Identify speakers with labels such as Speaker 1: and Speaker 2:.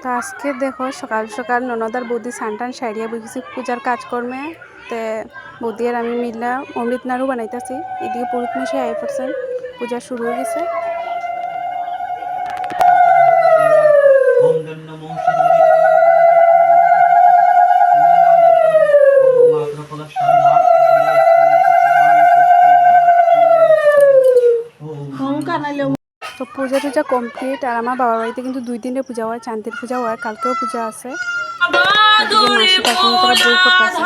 Speaker 1: তো আজকে দেখো সকাল সকাল ননদার বৌদি সানটান সারিয়া বসেছি পূজার কাজকর্মে। তে বৌদি আর আমি মিললাম অমৃত নাড়ু বানাইতেছি। এদিকে পুরুত মশাই আই পড়ছেন, পূজা শুরু হয়ে গেছে। তো পূজা টুজা কমপ্লিট। আর আমার বাবার বাড়িতে কিন্তু 2 দিনে পূজা হয়, চান্দের পূজা হয়, কালকেও পূজা আছে। মাসি কাকিমারা বই পড়তেছে।